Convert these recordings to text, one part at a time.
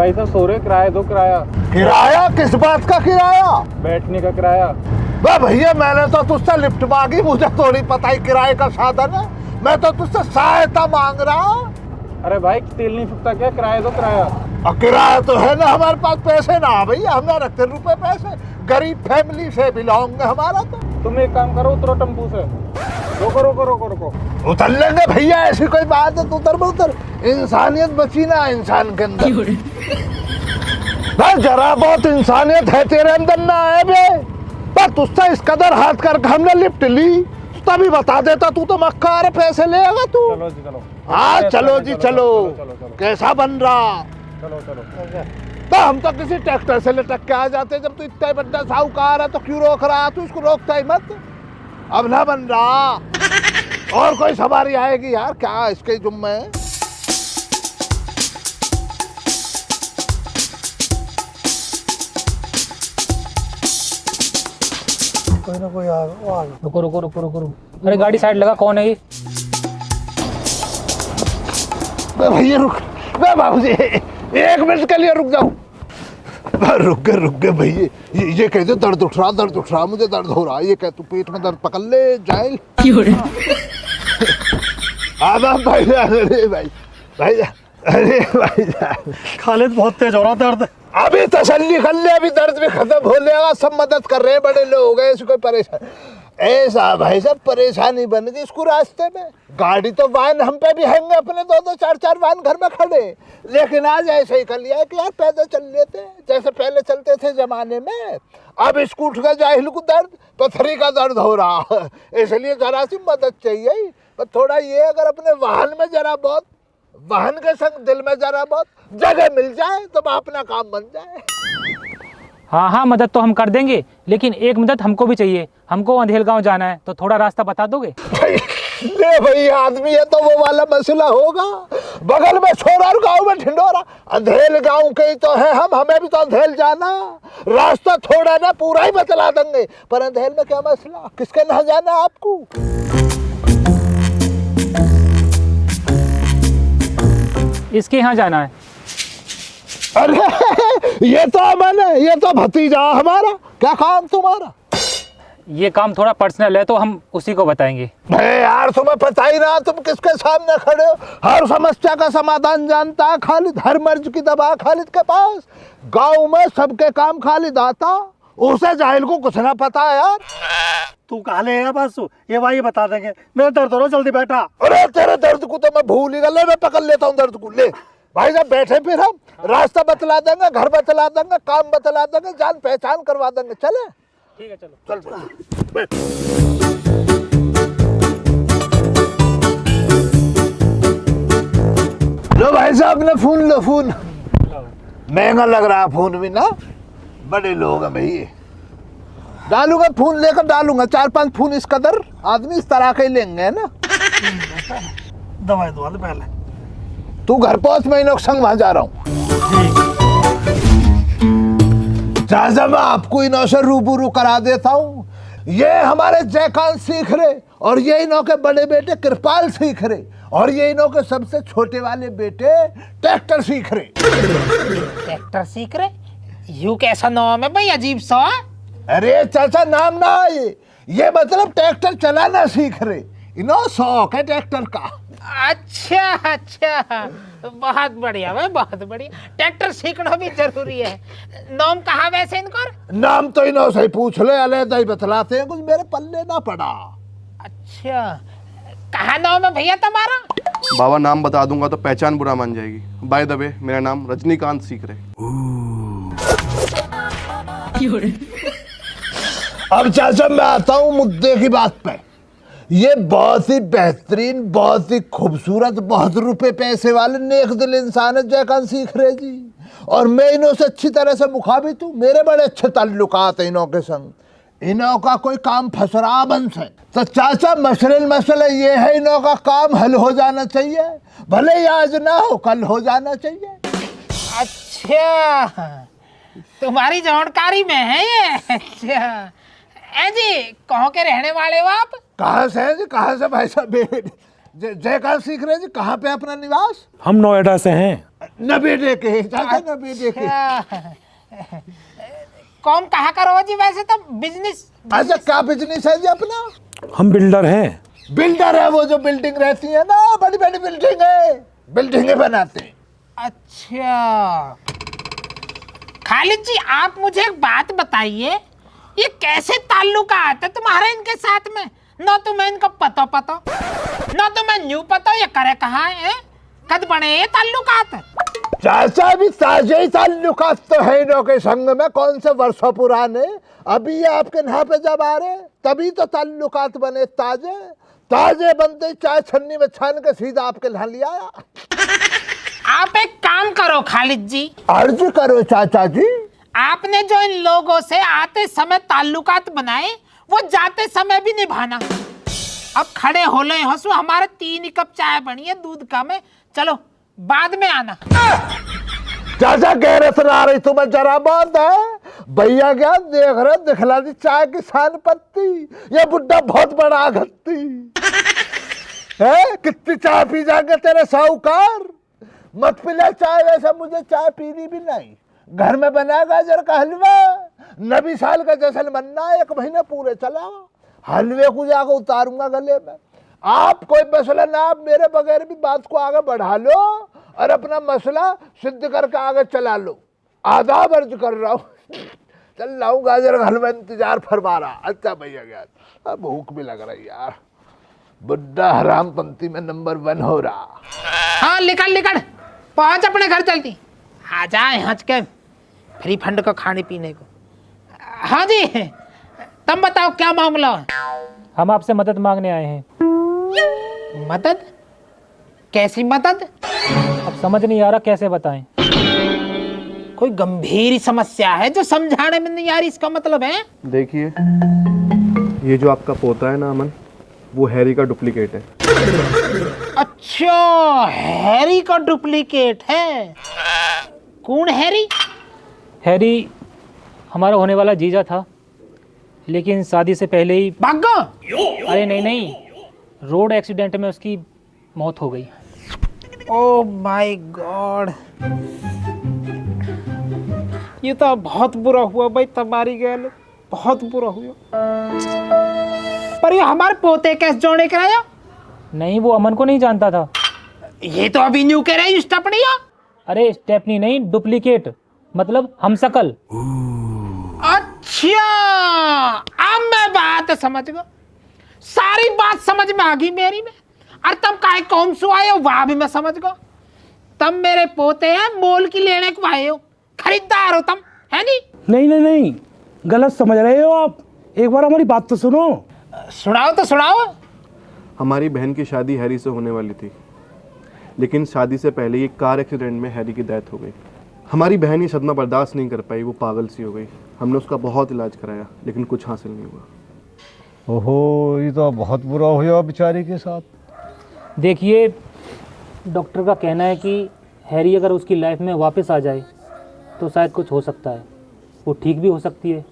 भाई साहब सो रहे, किराया दो किराया। किराया? किस बात का किराया? बैठने का किराया। बे भैया मैंने तो तुझसे लिफ्ट मांगी, मुझे थोड़ी पता ही किराए का साधन है। मैं तो तुझसे सहायता मांग रहा। अरे भाई तेल नहीं फूकता क्या, किराया दो किराया। और किराया तो है ना, हमारे पास पैसे ना भैया, हमने रखते रुपए पैसे, गरीब फैमिली से बिलोंग है हमारा। तो तुम एक काम करो, उतरो टेम्पू से। रोको रोको रोको रोको। उतर लेंगे भैया, ऐसी कोई बात है तो उतर। इंसानियत बची ना इंसान के अंदर। बस जरा बहुत इंसानियत है तेरे अंदर ना है बे। पर तुझसे इस कदर हाथ करके हमने लिफ्ट ली, तभी बता देता। तू तो मक्का रे, पैसे लेगा तू। चलो जी चलो। हाँ चलो जी चलो। कैसा बन रहा? चलो चलो। तो हम तो किसी ट्रैक्टर से लटक के आ जाते। जब तू इतना बड़ा साहूकार है तो क्यों रोक रहा? तू इसको रोकता ही मत। अब ना बन रहा। और कोई सवारी आएगी यार, क्या इसके जुम्मे है? कोई ना कोई आ गया। रुको रुको रुको रुको रुको। अरे गाड़ी साइड लगा, कौन है ये? भैया रुक, मैं बाबूजी 1 मिनट के लिए रुक जाऊं। रुक गए भैया। ये कह दे दर्द उठ रहा, मुझे दर्द हो रहा। ये कह तू पेट में दर्द पकड़ ले जाए। अरे भाई खालिद बहुत तेज हो रहा दर्द। अभी तसल्ली कर ले, अभी दर्द भी खत्म हो जाएगा। सब मदद कर रहे हैं, बड़े लोग हैं, ऐसी कोई परेशान ऐसा भाई साहब परेशानी बन गई इसको रास्ते में। गाड़ी तो वाहन हम पे भी हैंगे, अपने 2-2 4-4 वाहन घर में खड़े। लेकिन आज ऐसे ही कर लिया है कि यार पैदल चल लेते जैसे पहले चलते थे जमाने में। अब स्कूट का जाहिल को दर्द, पथरी का दर्द हो रहा, इसलिए जरा सी मदद चाहिए। पर थोड़ा ये अगर अपने वाहन में जरा बहुत, वाहन के संग दिल में जरा बहुत जगह मिल जाए तो अपना काम बन जाए। हाँ हाँ, मदद तो हम कर देंगे, लेकिन एक मदद हमको भी चाहिए। हमको अंधेल गांव जाना है, तो थोड़ा रास्ता बता दोगे? ले भाई, आदमी है तो वो वाला मसला होगा। बगल में छोरा और गाँव में ढिंडोरा। अंधेल गाँव के ही तो है हम, हमें भी तो अंधेल जाना। रास्ता थोड़ा ना पूरा ही बतला देंगे, पर अंधेल में क्या मसला, किसके यहाँ जाना आपको? इसके यहाँ जाना है। अरे ये तो अमन है, ये तो भतीजा हमारा। क्या काम तुम्हारा? ये काम थोड़ा पर्सनल है, तो हम उसी को बताएंगे। यार तुम्हें पता ही ना, तुम किसके सामने खड़े हो। हर समस्या का समाधान जानता है खालिद, हर मर्ज की दवा खालिद के पास। गांव में सबके काम खालिद आता, उसे जाहिल को कुछ ना पता है यार। तू कहा ले बस, ये भाई बता देंगे। मेरा दर्द हो रहा, जल्दी बैठा। अरे तेरे दर्द को तो मैं भूल ही गया, मैं पकड़ लेता हूँ दर्द को। ले भाई साहब बैठे, फिर हम रास्ता बतला देंगे, घर बतला देंगे, काम बतला देंगे, जान पहचान करवा देंगे। चले? ठीक है चलो। चल बैठ। लो भाई साहब ने फोन, लो फोन। महंगा लग रहा है फोन भी ना, बड़े लोग हैं भाई। डालूंगा फोन, लेकर डालूंगा 4-5 फोन। इस कदर आदमी इस तरह के लेंगे ना। दवाई दवा ले पहले। तू घर पहुंच, मैं इन संग वहां जा रहा हूँ। चाचा मैं आपको इनों से रूबरू करा देता हूँ। ये हमारे जयकांत सीख रहे, और ये इनों के बड़े बेटे कृपाल सीख रहे, और ये इनों के सबसे छोटे वाले बेटे ट्रैक्टर सीख रहे। ट्रैक्टर सीख रहे? यू कैसा नाम है भाई, अजीब सा। अरे चाचा नाम ना ये मतलब ट्रैक्टर चलाना सीख रहे। इनो शौक है ट्रैक्टर का। अच्छा अच्छा, बहुत बढ़िया भाई, बहुत बढ़िया। ट्रैक्टर सीखना भी जरूरी है। नाम कहाँ वैसे इनको? नाम तो इनो से पूछ ले, अलग ही बतलाते हैं, कुछ मेरे पल्ले ना पड़ा। अच्छा, कहाँ नाम है भैया तुम्हारा? बाबा नाम बता दूंगा तो पहचान बुरा मान जाएगी। बाय द वे मेरा नाम रजनीकांत सीख रहे। अब चाचा मैं आता हूँ मुद्दे की बात पे। ये बहुत ही बेहतरीन, बहुत ही खूबसूरत, बहुत रुपए पैसे वाले नेक दिल इंसान है जयकांत सीख रहे जी। और मैं इन्हों से अच्छी तरह से मुखाबित हूँ, मेरे बड़े अच्छे ताल्लुकात हैं इन्हों के संग। इन्हों का कोई काम फंस रहा बन से तो चाचा मसले ये है, इन्हों का काम हल हो जाना चाहिए। भले ही आज ना हो, कल हो जाना चाहिए। अच्छा, तुम्हारी जानकारी में है ये? अच्छा जी, कहाँ के रहने वाले हो आप? कहाँ से हैं जी? कहाँ से भाई साहब? जयकांत सीख रहे जी, कहाँ पे अपना निवास? हम नोएडा से हैं। न बेटे के चाचा, न बेटे के। कौन कहा करो जी वैसे तो बिजनेस? अच्छा क्या बिजनेस है जी अपना? हम बिल्डर हैं। बिल्डर है, वो जो बिल्डिंग रहती है ना, बड़ी बड़ी बिल्डिंग है, बिल्डिंगें बनाते हैं। अच्छा खालिद जी, आप मुझे एक बात बताइए, ये कैसे ताल्लुकात है तुम्हारे इनके साथ में? न तुम्हें इनको पता न तुम्हें न्यू पता, ये करे कहाँ है, कद बने ये ताल्लुकात? चाचा भी ताजे ही ताल्लुकात तो है इनों के संग में, कौन से वर्षों पुराने। अभी ये आपके यहाँ पे जब आ रहे तभी तो ताल्लुकात बने ताजे। ताजे बनते चाय छन्नी में छान के सीधा आपके यहाँ लिया। आप एक काम करो खालिद जी, अर्ज करो चाचा जी। आपने जो इन लोगों से आते समय ताल्लुकात बनाए, वो जाते समय भी निभाना। अब खड़े हो ले हंसू, हमारे 3 कप चाय बनी है, दूध कम है, चलो बाद में आना। चाचा गैरत ना रही तुम्हें जरा बात है। भैया क्या देख रहे, दिखला दी चाय की सान पत्ती, ये बुड्ढा बहुत बड़ा घत्ती है। कितनी चाय पी जाएंगे तेरे साहूकार, मत पिला चाय। वैसे मुझे चाय पीनी भी नहीं, घर में बना गाजर का हलवा, 90 साल का जश्न बनना, 1 महीने पूरे चला, हलवे को जाकर उतारूंगा गले में। आप कोई मसला ना, आप मेरे बगैर भी बात को आगे बढ़ा लो और अपना मसला सिद्ध करके आगे चला लो। आदाब अर्ज कर रहा हूँ, चल रहा हूँ गाजर का हलवा इंतजार फरमा रहा। अच्छा भैया गया, अब भूख भी लग रही यार, बुड्ढा हराम पंक्ति में नंबर 1 हो रहा। हाँ निकल पहुंच अपने घर जल्दी, आ जाए हंस के फ्री फंड को खाने पीने को। हाँ जी, तुम बताओ क्या मामला है? हम आपसे मदद मांगने आए हैं। मदद? कैसी मदद? अब समझ नहीं आ रहा कैसे बताएं। कोई गंभीर समस्या है जो समझाने में नहीं आ रही, इसका मतलब है? देखिए, ये जो आपका पोता है ना अमन, वो हैरी का डुप्लीकेट है। अच्छा, हैरी का डुप्लीकेट है। कौन हैरी? हैरी हमारा होने वाला जीजा था, लेकिन शादी से पहले ही भागो। अरे नहीं, रोड एक्सीडेंट में उसकी मौत हो गई। ओह माय गॉड, ये तो बहुत बुरा हुआ भाई, तुम्हारी गैल बहुत बुरा हुआ। पर ये हमारे पोते कैसे जोड़े कराया? नहीं, वो अमन को नहीं जानता था। ये तो अभी न्यू कह रहे स्टेपनिया। अरे स्टेपनी नहीं, डुप्लीकेट, मतलब हमशक्ल। अच्छा, अब मैं बात समझ गया, सारी बात समझ में आ गई मेरी में। और तुम काहे कौन सो आए हो वहां भी मैं समझ गया। तुम मेरे पोते हैं, मोल की लेने को आए हो, खरीदार हो तुम, है नहीं, गलत समझ रहे हो आप। एक बार हमारी बात तो सुनो। सुनाओ तो सुनाओ। हमारी बहन की शादी हैरी से होने वाली थी, लेकिन शादी से पहले ही कार एक्सीडेंट में हैरी की डेथ हो गई। हमारी बहन ये सदमा बर्दाश्त नहीं कर पाई, वो पागल सी हो गई। हमने उसका बहुत इलाज कराया, लेकिन कुछ हासिल नहीं हुआ। ओहो, ये तो बहुत बुरा हुआ बेचारी के साथ। देखिए, डॉक्टर का कहना है कि हैरी अगर उसकी लाइफ में वापस आ जाए तो शायद कुछ हो सकता है, वो ठीक भी हो सकती है।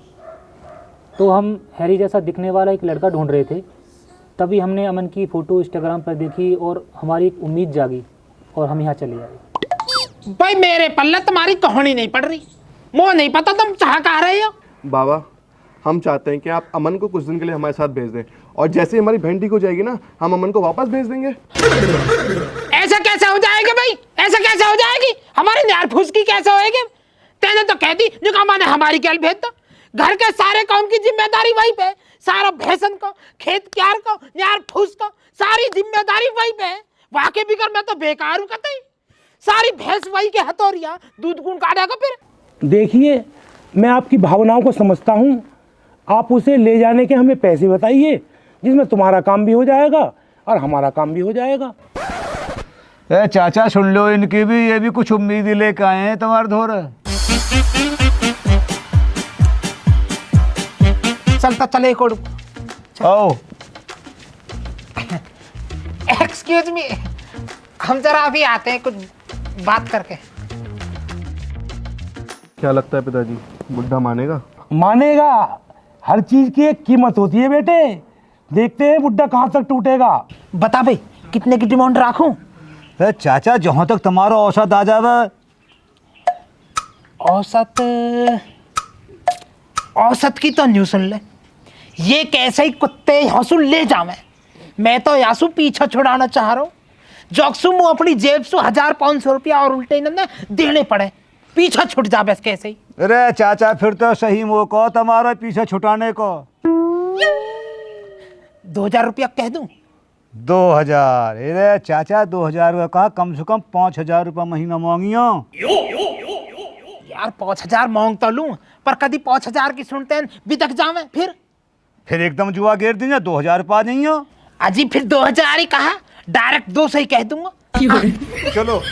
तो हम हैरी जैसा दिखने वाला एक लड़का ढूंढ रहे थे, तभी हमने अमन की फ़ोटो इंस्टाग्राम पर देखी और हमारी एक उम्मीद जागी और हम यहाँ चले आए। भाई मेरे पल्ले तुम्हारी कहानी नहीं पड़ रही, मुझे नहीं पता तुम चाह कह रहे हो। बाबा, हम चाहते हैं कि आप अमन को कुछ दिन के लिए हमारे साथ भेज दें, और जैसे ही हमारी बहन ठीक हो जाएगी ना, हम अमन को वापस भेज देंगे। ऐसा कैसे हो जाएगा भाई, ऐसा कैसे हो जाएगी? हमारी न्यार फुसकी कैसे होएगी? तेने तो कह दी जो कहा मैंने हमारी क्या भेज दो। घर के सारे काम की जिम्मेदारी वही पे, सारा भैंसन को, खेत क्यार को, न्यार फूस को, सारी जिम्मेदारी वही पे। वाकई भी कर मैं तो बेकार हूँ कतई, सारी भैंस वही के हथौरिया, दूध कौन काटेगा फिर? देखिए, मैं आपकी भावनाओं को समझता हूँ। आप उसे ले जाने के हमें पैसे बताइए, जिसमें तुम्हारा काम भी हो जाएगा और हमारा काम भी हो जाएगा। ए चाचा सुन लो इनकी भी, ये भी कुछ उम्मीद ही लेकर आए हैं तुम्हारे धोर। चलता चले कोड। आओ। एक्सक्यूज मी, हम जरा अभी आते हैं कुछ बात करके। क्या लगता है पिताजी, बुड्ढा मानेगा? मानेगा। हर चीज की एक कीमत होती है बेटे, देखते हैं बुड्ढा कहाँ तक टूटेगा। बता भाई, कितने की डिमांड रखूं? चाचा जहाँ तक तुम्हारा औसत आ जावे। औसत औसत की तो न्यू सुन ले, ये कैसे ही कुत्ते हंसू ले जावे। मैं तो यासू पीछा छुड़ाना चाह रहा हूँ, जोक्सू मुँह अपनी जेब से 1500 रुपया और उल्टे न देने पड़े, पीछा छुट जा बस कैसे ही। अरे चाचा फिर तो सही मौका तुम्हारा पीछे छुटाने को। 2000 रुपया कह दूं? 2000? अरे चाचा 2000 रुपया कहा, कम से कम 5000 रुपया महीना मांगियो। यार 5000 मांग तो लूं, पर कभी 5000 की सुनते हैं बिदक जावे फिर एकदम जुआ गेर दीजिए, 2000 पा जाइयो। अजी फिर 2000 ही कहा, डायरेक्ट 200 ही कह दूंगा। चलो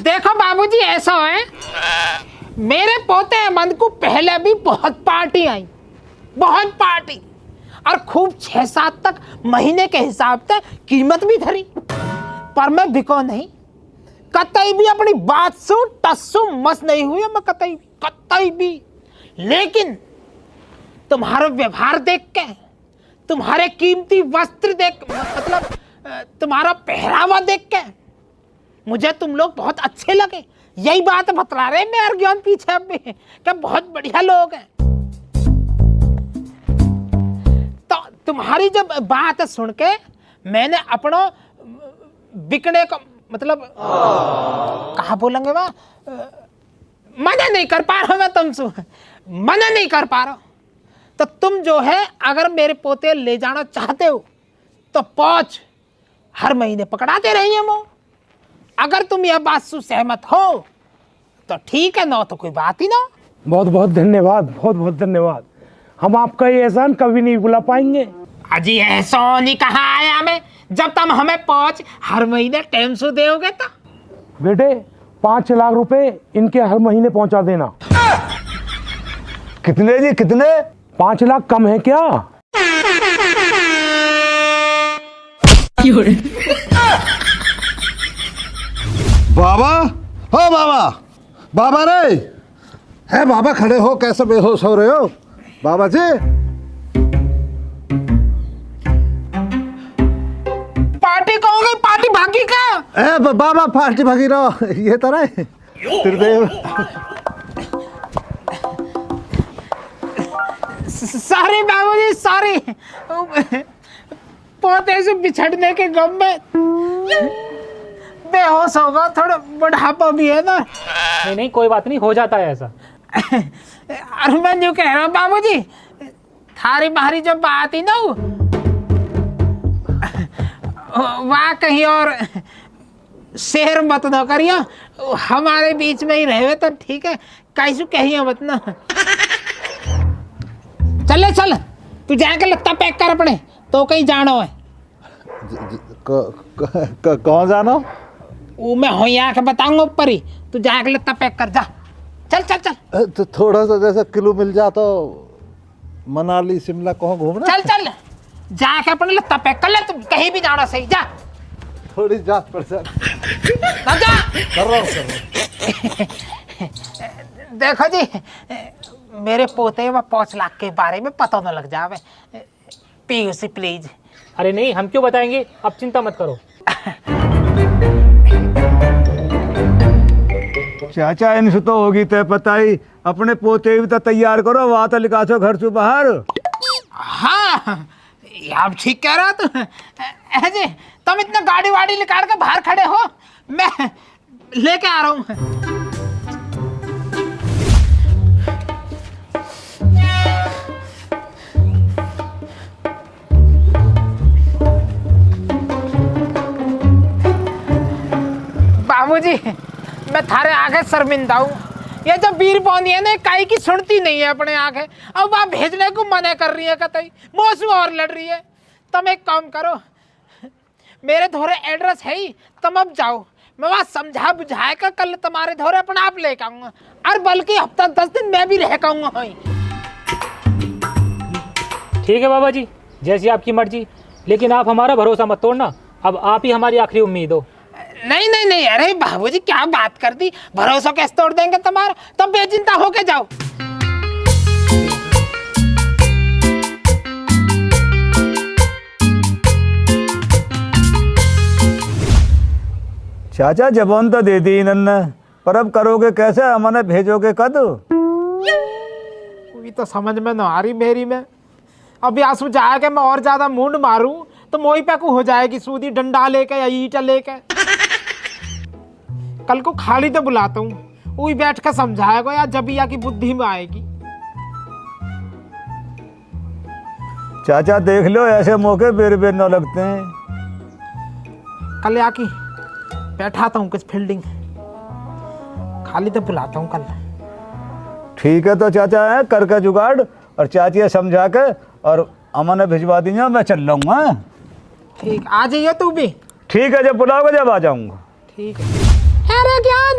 देखो बाबूजी, ऐसा है, मेरे पोते अहमद को पहले भी बहुत पार्टी आई, बहुत पार्टी, और खूब 6-7 तक महीने के हिसाब से कीमत भी धरी, पर मैं बिको नहीं, कतई भी अपनी बात सु टस्सु मस नहीं हुई मैं, कतई भी। लेकिन तुम्हारा व्यवहार देख के, तुम्हारे कीमती वस्त्र देख, मतलब तुम्हारा पहरावा देख के मुझे तुम लोग बहुत अच्छे लगे। यही बात बतला रहे मेरे ज्ञान पीछे अब भी, कि बहुत बढ़िया लोग हैं। तो तुम्हारी जब बात सुन के मैंने अपना बिकने का मतलब कहा बोलेंगे वह, मना नहीं कर पा रहा मैं तुमसे, मना नहीं कर पा रहा। तो तुम जो है अगर मेरे पोते ले जाना चाहते हो तो 5 हर महीने पकड़ाते रहिए वो। अगर तुम यह बात से सहमत हो तो ठीक है, ना तो कोई बात ही ना। बहुत बहुत धन्यवाद, बहुत बहुत धन्यवाद। हम आपका ये एहसान कभी नहीं भुला पाएंगे। अजी एहसान ही कहाँ आया मैं, जब तुम हमें 5 हर महीने टाइम से दोगे तो। बेटे 5 लाख रुपए इनके हर महीने पहुंचा देना। कितने जी, कितने? 5 लाख कम है क्या? बाबा, हो बाबा, बाबा रे, है बाबा, खड़े हो, कैसे बेहोश हो रहे हो बाबा जी? पार्टी कहोगे, पार्टी भागी का? बाबा पार्टी भागी रहो, ये तरह त्रिदेव। सारे बाबूजी सारे, पोते से बिछड़ने के गम में बेहोश होगा, थोड़ा बुढ़ापा भी है ना। नहीं नहीं कोई बात नहीं, हो जाता है ऐसा। अरे मैं जो कह रहा हूँ बाबूजी, थारी बाहरी जब बात ही ना हो वहाँ कहीं और शेर मत ना करियो, हमारे बीच में ही रहे तो ठीक है, कैसे कहिए मत ना। चल तू जाके लगता पैक कर अपने, तो कहीं जाना है। कौन जाना? वो मैं हो यहाँ के बताऊंगा ऊपर ही, तू जाके लगता पैक कर, जा चल। तो थोड़ा सा जैसा किलो मिल जा तो मनाली शिमला कहाँ घूमना? चल जाके अपने लगता पैक कर ले, तुम कहीं भी जाना सही, जा। थोड़ी जांच पड़ताल जा कर रहा हूँ। देखो जी, मेरे पोते व 5 लाख के बारे में पता न लग जावे, पीयूसी प्लीज। अरे नहीं, हम क्यों बताएंगे, आप चिंता मत करो। चाचा इनसे तो होगी तय पता ही, अपने पोते भी तो तैयार करो, वहाँ तो लिखा छो घर से बाहर। हाँ आप ठीक कह रहे हो। तो ऐसे तुम इतना गाड़ी वाड़ी निकाल के बाहर खड़े हो, मैं लेके आ रहा हूँ। बाबूजी मैं थारे आगे शर्मिंदा हूँ, ये जो वीर पौनी है ना, काई की सुनती नहीं है अपने आगे, अब वहाँ भेजने को मना कर रही है, कतई मौसम और लड़ रही है। तुम एक काम करो, मेरे धोरे एड्रेस है ही, तुम अब जाओ, मैं वहाँ समझा बुझाए कर कल तुम्हारे धोरे अपना आप लेकर आऊँगा, और बल्कि हफ्ता 10 दिन मैं भी रह आऊँगा। ठीक है बाबा जी, जैसी आपकी मर्जी, लेकिन आप हमारा भरोसा मत तोड़ना, अब आप ही हमारी आखिरी उम्मीद हो। नहीं नहीं नहीं, अरे बाबूजी क्या बात कर दी, भरोसा कैसे तोड़ देंगे तुम्हारा, तुम बेचिंता होके जाओ। चाचा जबान तो दे दी इन्होंने, पर अब करोगे कैसे, हमने भेजोगे कद? कोई तो समझ में ना आ रही मेरी में। अभी आंसू जाएगा मैं और ज्यादा मुंड मारूं तो मोही पे को हो जाएगी सूदी, डंडा लेके या ईटा लेके। कल को खाली तो बुलाता हूँ, वही बैठ कर समझाएगा या जबिया की बुद्धि में आएगी। चाचा देख लो ऐसे मौके बेर बेर न लगते हैं। कल आकी बैठाता हूँ कुछ फील्डिंग, खाली तो बुलाता हूँ कल। ठीक है तो चाचा है करके जुगाड़, और चाची समझा के और अमन भिजवा दीजिए, मैं चल लूँगा। ठीक, आ जाइए तू भी। ठीक है, जब बुलाओगे जब आ जाऊँगा। ठीक है। अरे ज्ञान,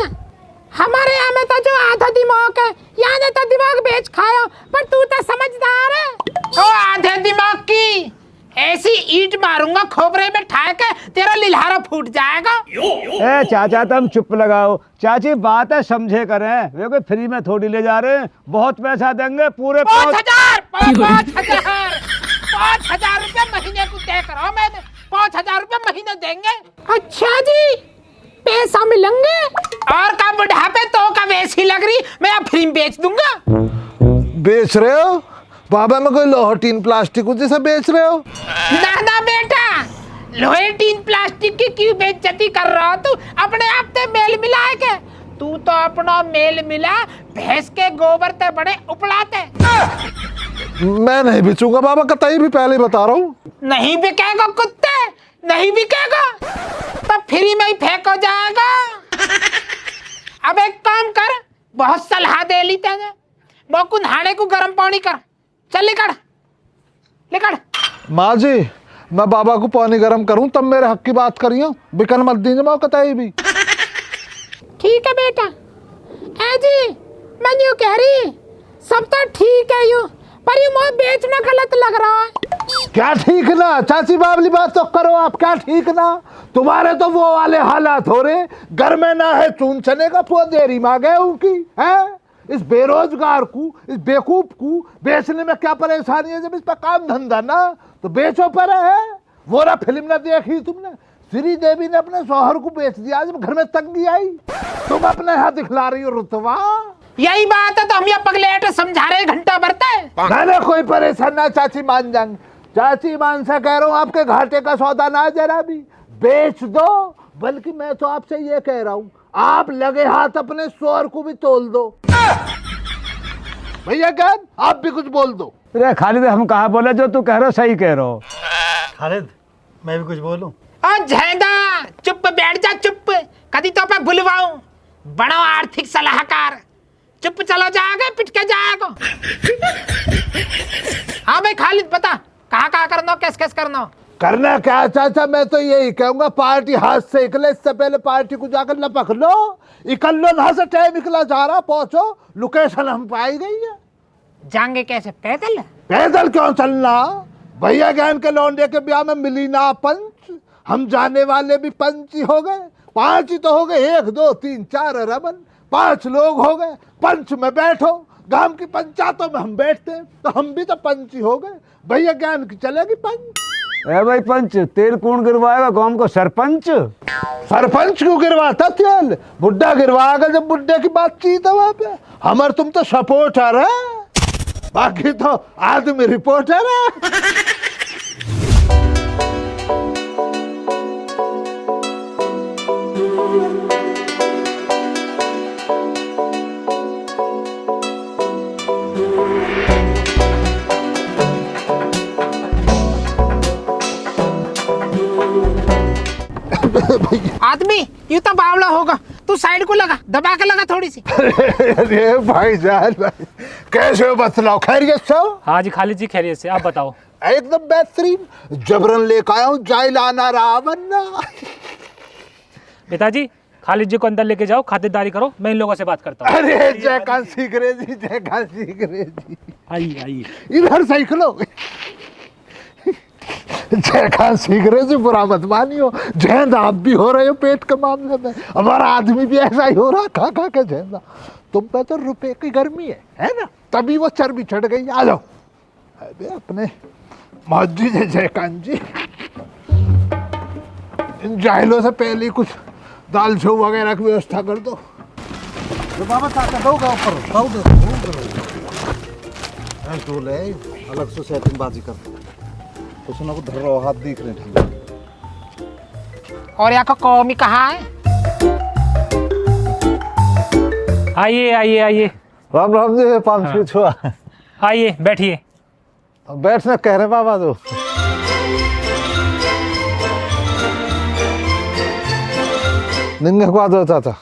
हमारे यहाँ में तो जो आधा दिमाग है, यहाँ ने तो दिमाग बेच खाया, पर तू तो समझदार है। ओ आधे दिमाग की ऐसी ईंट मारूंगा खोपरे में ठाए के तेरा लिल्हारा फूट जाएगा। ए चाचा तुम चुप लगाओ, चाची बात है समझे करें, वे कोई फ्री में थोड़ी ले जा रहे हैं, बहुत पैसा देंगे पूरे 5,000 रुपये महीने को तय करो, मैंने 5,000 रुपये महीने देंगे। अच्छा जी, पैसा मिलेंगे और का बुढ़ापे तो का वैसी लग रही, मैं फ्री में बेच दूंगा। बेच रहे हो बाबा, में कोई लोहा टीन प्लास्टिक जैसा बेच रहे हो? ना ना बेटा, लोहे टीन प्लास्टिक की क्यों बेइज्जती कर रहा हो तू, अपने आप ते मेल मिलाए के। तू तो अपना मेल मिला भैंस के गोबर ते बड़े उपड़ाते। मैं नहीं बेचूंगा बाबा, कतई भी, पहले बता रहा हूँ। नहीं बिकेगा कुत्ते, नहीं बिकेगा तो फ्री में ही फेंक हो जाएगा। अब एक काम कर, बहुत सलाह दे ली तेने, मोकू नहाने को गर्म पानी कर, चल निकल निकल। माँ जी, मैं बाबा को पानी गर्म करूं तब मेरे हक की बात करियो, बिकन मत दीजिए माँ कतई भी। ठीक है बेटा। ए जी, मैं यूँ कह रही, सब तो ठीक है यूँ, पर यूँ मोह बेचना गलत लग रहा है। क्या ठीक ना, चाची बाबली बात तो करो आप, क्या ठीक ना? तुम्हारे तो वो वाले हालात हो रहे, घर में ना है चून चने का पुआ देरी मांगे उनकी है। इस बेरोजगार को, इस बेवकूफ को बेचने में क्या परेशानी है, जब इस पर काम धंधा ना तो बेचो पर है। वो ना फिल्म ना देखी तुमने, श्री देवी ने अपने शौहर को बेच दिया, आज घर में तंगी आई, तुम अपने हाथ दिखला रही हो रुतवा। यही बात है तो हम यहाँ पगलेट समझा रहे, घंटा भरते। ना कोई परेशान ना, चाची मान जाएंगे, चाची मान से कह रहा हूँ, आपके घाटे का सौदा ना जरा भी बेच दो। बल्कि मैं तो आपसे ये कह रहा हूँ, आप लगे हाथ अपने शौहर को भी तोल दो। भैया क्या आप भी कुछ बोल दो। अरे खालिद हम कहा बोले, जो तू कह रहे हो सही कह रहे हो। खालिद, मैं भी कुछ बोलूं? और झेंदा चुप बैठ जा, चुप, कभी तो मैं बुलवाऊं बड़ा आर्थिक सलाहकार, चुप चलो जाएगा पिट के जाएगा। हाँ भाई खालिद बता, कहाँ करना, कैस करना? करना क्या चाचा, मैं तो यही कहूंगा, पार्टी हाथ से निकले इससे पहले पार्टी को जाकर लपक लो, इकल लो ना से टाइम निकला जा रहा, पहुंचो, लोकेशन हम पाई गई है। जाएंगे कैसे, पैदल? पैदल क्यों चलना, भैया ज्ञान के लौंडे के ब्याह में मिली ना पंच, हम जाने वाले भी पंच ही हो गए, 5 ही तो हो गए, 1 2 3 4 रमन, 5 लोग हो गए। पंच में बैठो, गांव की पंचायतों में हम बैठते हैं तो हम भी तो पंच ही हो गए। भैया ज्ञान की चलेगी पंच। ए भाई पंच, तेल कौन गिरवाएगा गांव को? सरपंच। सरपंच क्यों गिरवाता तेल, बुड्ढा गिरवाएगा जब बुड्ढे की बातचीत है वहां पे। हमारे तुम तो सपोर्टर है, बाकी तो आदमी रिपोर्टर है। आदमी यूं तो बावला होगा, तू साइड को लगा, दबा के लगा थोड़ी सी। अरे भाईजान, कैसे हो, बतलाओ, खैरियत से हो? हाँ जी खालिद जी खैरियत से, आप बताओ। एकदम बेहतरीन, जबरन लेकर आया हूँ, जाय लाना रावण ना। पिताजी खालिद जी को अंदर लेके जाओ, खातिरदारी करो, मैं इन लोगों से बात करता हूँ। अरे जय कान सीख रहे जी, जय कान सीख रहे जी, आइए आइए। इधर साइकिल हो गई। जय खान सीख रहे जी, बुरा मत मानियो। जैन आप भी हो रहे हो पेट के मामले में, हमारा आदमी भी ऐसा ही हो रहा खा खा के जैन। तुम पे तो रुपए की गर्मी है ना, तभी वो चर्बी चढ़ गई। आ जाओ अबे अपने मस्जिद है जयकांत जी। इन जाहिलों से पहले कुछ दाल छो वगैरह की व्यवस्था कर दो। तो बाबा ताका दोगा ऊपर दाऊ दे तो ले अलग से सेटिंग कर कुछ ना कुछ धर रहा हाथ दिख रहे ठीक। और यहाँ का कौमी कहाँ है? आइए आइए आइए राम राम जी। 5 छुआ आइए बैठिए। बैठने कह रहे बाबा तो निंगे को आदो चाचा।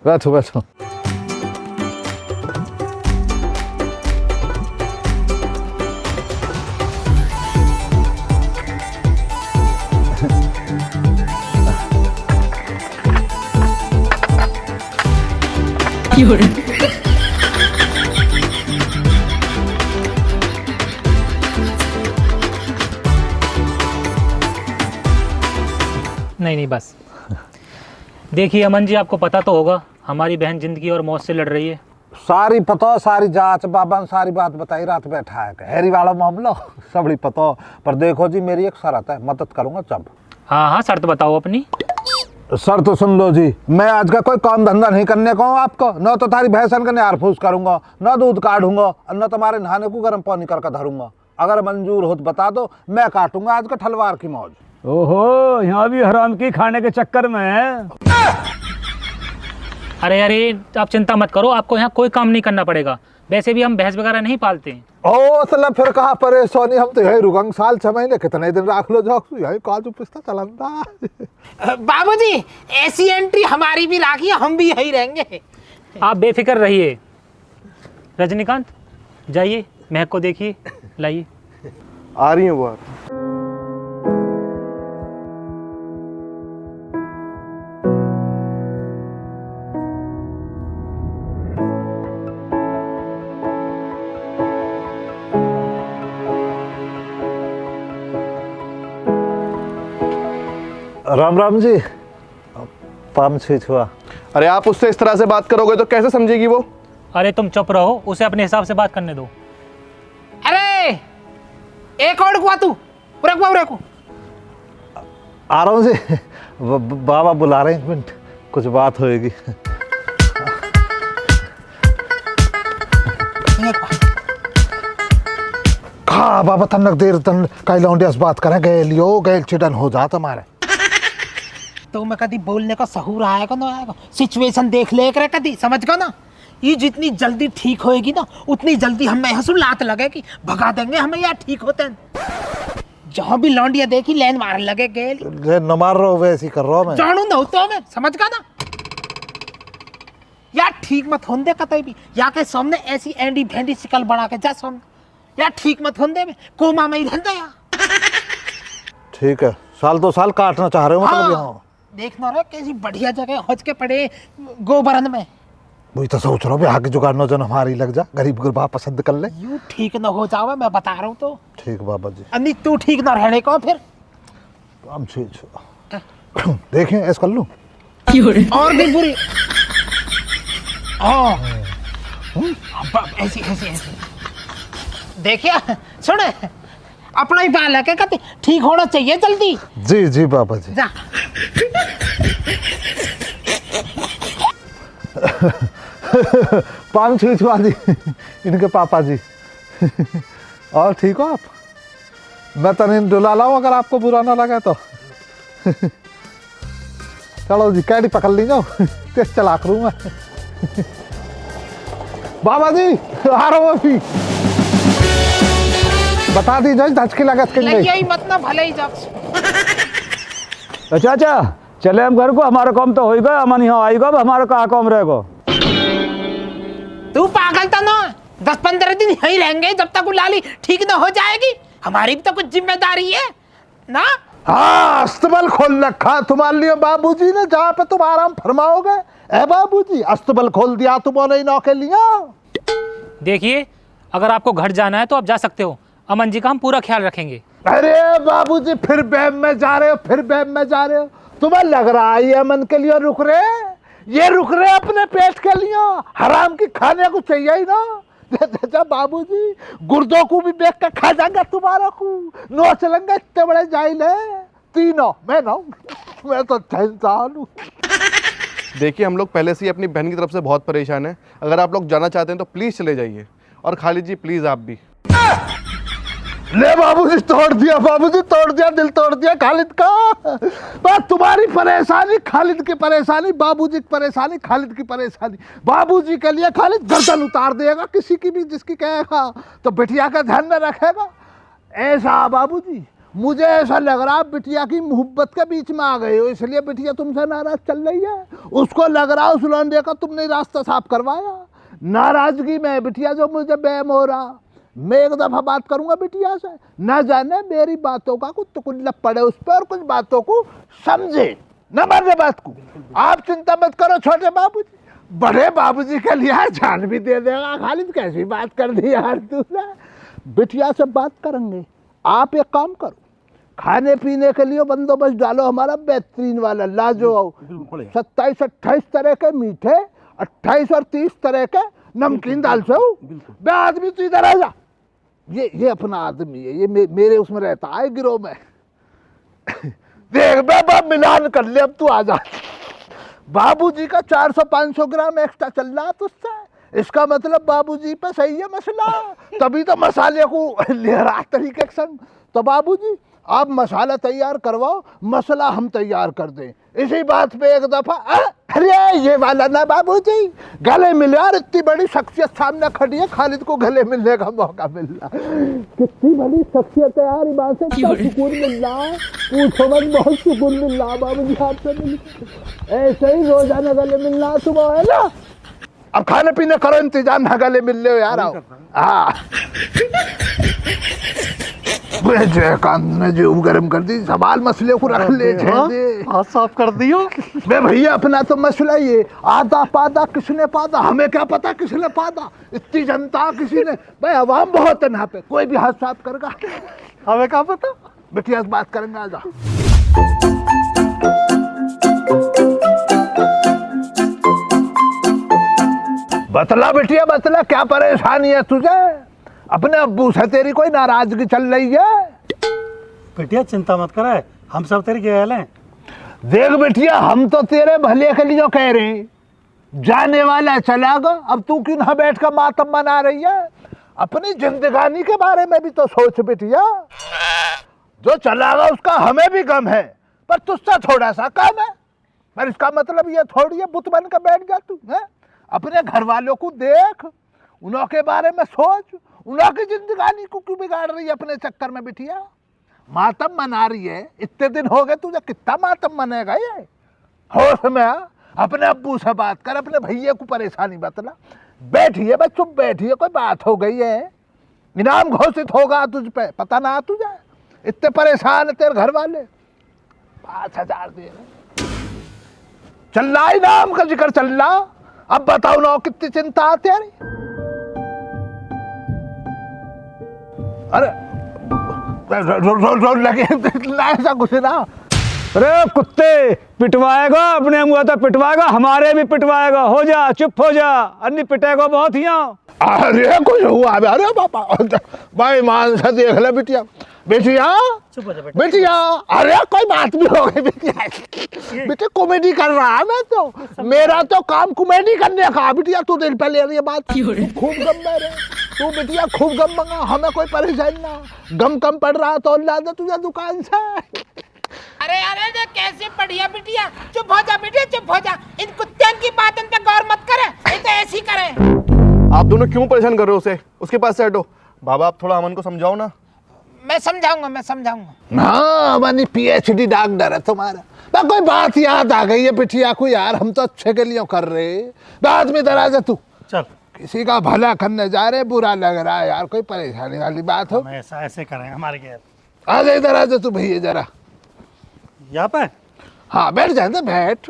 बैठो बैठो। नहीं नहीं बस देखिए अमन जी, आपको पता तो होगा हमारी बहन जिंदगी और मौत से लड़ रही है। सारी पतो सारी जांच बाबा ने सारी बात बताई, रात बैठा है हैरी वाला मामला सबड़ी पतो। पर देखो जी मेरी एक शर्त है, मदद करूंगा जब। हाँ हाँ शर्त बताओ अपनी। सर तो सुन लो जी, मैं आज का कोई काम धंधा नहीं करने को हूँ आपको। न तो तारी भैंसन का न्यार फूस करूंगा, न दूध काटूंगा, और न तुम्हारे नहाने को गर्म पानी करके धरूंगा। अगर मंजूर हो तो बता दो, मैं काटूंगा आज का ठलवार की मौज। ओहो, यहाँ भी हराम की खाने के चक्कर में है। अरे अरे आप चिंता मत करो, आपको यहाँ कोई काम नहीं करना पड़ेगा। वैसे भी हम भैंस वगैरह नहीं पालते हैं। ओ सला फिर कहा परेशानी, हम तो यही रुकंग साल 6 महीने कितने दिन राख लो जाओ, यही काजू पिस्ता चलंदा। बाबूजी ऐसी एंट्री हमारी भी राखी, हम भी यही रहेंगे। आप बेफिक्र रहिए। रजनीकांत जाइए महक को देखिए, लाइए। आ रही है वो। राम राम जी। 5 छुआ। अरे आप उससे इस तरह से बात करोगे तो कैसे समझेगी वो? अरे तुम चुप रहो, उसे अपने हिसाब से बात करने दो। अरे एक और हुआ तू, रखो आ रहा हूँ जी। बाबा बुला रहे हैं, 1 मिनट कुछ बात होएगी। कहा बाबा तन्नक देर तन कई लौंडिया से बात करें, गए लियो गए चिटन हो जात हमारे। तो मैं कभी बोलने का सहूर आएगा ना आएगा, सिचुएशन देख ले कर कभी, समझ गया ना। ये जितनी जल्दी ठीक होएगी ना उतनी जल्दी हमें हंसू लात लगेगी, भगा देंगे हमें यार। ठीक होते हैं जहाँ भी लौंडिया देखी लैन मार लगे गए न मार रहा हूँ वैसे कर रहा हूँ मैं। जानू न होता मैं, समझ गया ना यार। ठीक मत होने दे कतई भी, या के सामने ऐसी एंडी भेंडी शिकल बना के जा सामने यार। ठीक मत होने दे, कोमा में ही रहता यार। ठीक है, साल 2 साल काटना चाह रहे हो मतलब। यहाँ देखना रहे कैसी बढ़िया जगह हज के पड़े गोबरन में। वही तो सोच रहा हूँ आगे जुगाड़ न जन हमारी लग जा, गरीब गुरबा पसंद कर ले। यू ठीक न हो जावे, मैं बता रहा हूँ तो। ठीक बाबा जी। अन्नी तू ठीक न रहने को फिर हम देखें ऐसा कर लूं। और भी बुरी ऐसी ऐसी ऐसी देखिए सुन, अपना ही बाल है क्या कहते, ठीक होना चाहिए जल्दी। जी जी बाबा जी। जा 5 छुआ दी इनके पापा जी। और ठीक हो आप? मैं तने डुला लाऊं अगर आपको बुरा ना लगे तो। चलो जी कैडी पकड़ ली जाओ, तेज चला करूँ मैं। बाबा जी आ रहा हूँ अभी, बता दीजिए धचकी लागत के लिए। यही मत ना भले ही जा। चाचा चले हम घर को, हमारा काम तो होएगा। अमन यहाँ आएगा, हमारा कहाँ काम रहेगा। तू पागल था ना, 10-15 दिन यही रहेंगे जब तक वो लाली ठीक ना हो जाएगी। हमारी भी तो कुछ जिम्मेदारी है ना। हाँ अस्तबल खोल रखा तुम्हारे लिए बाबूजी ने, जहाँ पे तुम आराम फरमाओगे। ए बाबूजी अस्तबल खोल दिया तुम्हारे नौ के लिए। देखिए अगर आपको घर जाना है तो आप जा सकते हो, अमन जी का हम पूरा ख्याल रखेंगे। अरे बाबूजी फिर बैम में जा रहे हो, फिर बैम में जा रहे हो। तुम्हें लग रहा है ये मन के लिए रुक रहे, ये रुक रहे अपने पेट के लिए, हराम की खाने को चाहिए ही ना। चाचा बाबूजी गुर्दों को भी देख के खा जाएंगे तुम्हारा को, नोच लेंगे, इतने बड़े जाहिल है तीनों। मैं ना, मैं तो इंसान हूँ। देखिए हम लोग पहले से ही अपनी बहन की तरफ से बहुत परेशान हैं। अगर आप लोग जाना चाहते हैं तो प्लीज़ चले जाइए। और खालिद जी प्लीज़ आप भी। ले बाबूजी तोड़ दिया, बाबूजी तोड़ दिया, दिल तोड़ दिया खालिद का। बस तुम्हारी परेशानी खालिद की परेशानी, बाबूजी की परेशानी खालिद की परेशानी। बाबूजी के लिए खालिद गर्दन उतार देगा किसी की भी जिसकी कहेगा, तो बिटिया का ध्यान में रखेगा। ऐसा बाबूजी मुझे ऐसा लग रहा बिटिया की मोहब्बत के बीच में आ गए हो, इसलिए बिटिया तुमसे नाराज चल रही है। उसको लग रहा उस लौंडे का तुमने रास्ता साफ करवाया। नाराजगी में बिटिया जो मुझे बैम हो रहा। मैं एक दफा बात करूंगा बिटिया से, ना जाने मेरी बातों का कुछ तुकुल्लत पड़े उस पर और कुछ बातों को समझे न मरने बात को। आप चिंता मत करो छोटे बाबूजी, बड़े बाबूजी के लिए जान भी दे देगा। खालिद कैसी बात कर दी यार तूने। बिटिया से बात करेंगे। आप एक काम करो, खाने पीने के लिए बंदोबस्त डालो हमारा बेहतरीन वाला, लाजवाब 27-28 तरह के मीठे, 28 और 30 तरह के नमकीन दाल से हो। बे आदमी तू इधर आ जा, ये अपना आदमी है, ये मेरे उसमें रहता है गिरोह में। देख बे मिलान कर ले, अब तू आ जा। बाबूजी का 400-500 ग्राम एक्स्ट्रा चल रहा तुझसे, इसका मतलब बाबूजी पे सही है मसला, तभी तो मसाले को ले रहा तरीके के संग। तो बाबूजी आप मसाला तैयार करवाओ, मसला हम तैयार कर दें। इसी बात पे एक दफा अरे ये वाला ना बाबूजी गले मिले यार, इतनी बड़ी शख्सियत सामने खड़ी है, खालिद को गले मिलने का मौका मिल रहा। कितनी बड़ी शख्सियत है यार, बात से क्या सुकून मिल रहा है, पूछो मत, बहुत सुकून मिल रहा बाबूजी आपसे मिल। ऐसे ही रोजाना गले मिल रहा सुबह है ना। अब खाने पीने करो इंतजाम, ना गले मिल ले यार। आओ हाँ जयकांत ने जो गर्म कर दी, सवाल मसले को रख ले। हाथ साफ कर दियो। बे भैया अपना तो मसला ये आधा पादा किसने पादा, हमें क्या पता किसने पादा। इतनी जनता किसी ने, भाई अवाम बहुत है यहाँ पे, कोई भी हाथ साफ करेगा, हमें क्या पता। बिटिया से बात करेंगे। आजा बतला बिटिया बतला, क्या परेशानी है तुझे? अपने अब्बू से तेरी कोई नाराजगी चल रही है? बेटिया चिंता मत करे, हम सब तेरी गैल हैं। देख बिटिया हम तो तेरे भले के लिए कह रहे हैं, जाने वाला चला गया, अब तू क्यों ना बैठ कर मातम मना रही है? अपनी जिंदगानी के बारे में भी तो सोच बिटिया। जो चला गया उसका हमें भी गम है, पर तुझसे थोड़ा सा कम है। पर इसका मतलब ये थोड़ी है बुत बन कर बैठ जा तू है। अपने घर वालों को देख, उनके बारे में सोच, उनकी जिंदगानी को क्यों बिगाड़ रही है अपने चक्कर में बिटिया? मातम मना रही है, इतने दिन हो गए तुझे, कितना मातम मनेगा ये? होश में आ, अपने अब्बू से बात कर, अपने भैया को परेशानी बतला। बैठिए बस चुप बैठिए, कोई बात हो गई है, इनाम घोषित होगा तुझ पे, पता ना तुझे? इतने परेशान है तेरे घर वाले, 5,000 दे रहे, चल रहा इनाम का जिक्र चल रहा। अब बताओ ना कितनी चिंता आती है। अरे लगे ऐसा कुछ ना। अरे कुत्ते पिटवाएगा, अपने मुँह तो पिटवाएगा, हमारे भी पिटवाएगा। हो जा, चुप हो जा, अन्य पिटेगा बहुत ही। अरे कुछ हुआ? अरे पापा भाई मान से देख ले बिटिया, बेटिया बेटिया, अरे कोई बात भी हो गई बिटिया, बेटे कॉमेडी कर रहा है मैं तो, मेरा तो काम कॉमेडी करने का। बिटिया तू दिल पे ले रही है बात, खूब गम में रहे तू बिटिया, खूब गम मंगा, हमें कोई परेशानी ना। गम कम पड़ रहा तो ला दे तुझे दुकान से। अरे अरे ये कैसे बढ़िया बिटिया, चुप हो जा बिटिया, चुप हो जा। इन कुत्तों की बातों पे गौर मत करे, ये तो ऐसी करे। आप दोनों क्यों परेशान कर रहे हो उसे? उसके पास से हटो। बाबा आप थोड़ा अमन को समझाओ ना। मैं समझाऊंगा, मैं समझाऊंगा। हाँ मनी PhD डॉक्टर है तुम्हारा। बस कोई बात याद आ गई है बिटिया को यार, हम तो अच्छे के लिए कर रहे। बाद में दराज है तू, चल किसी का भला करने जा रहे, बुरा लग रहा है यार, कोई परेशानी वाली बात हो। हम ऐसा ऐसे करें हमारे गैल। आ जा इधर, आ जा तू भैया जरा। यहाँ पे हाँ बैठ जाए, बैठ।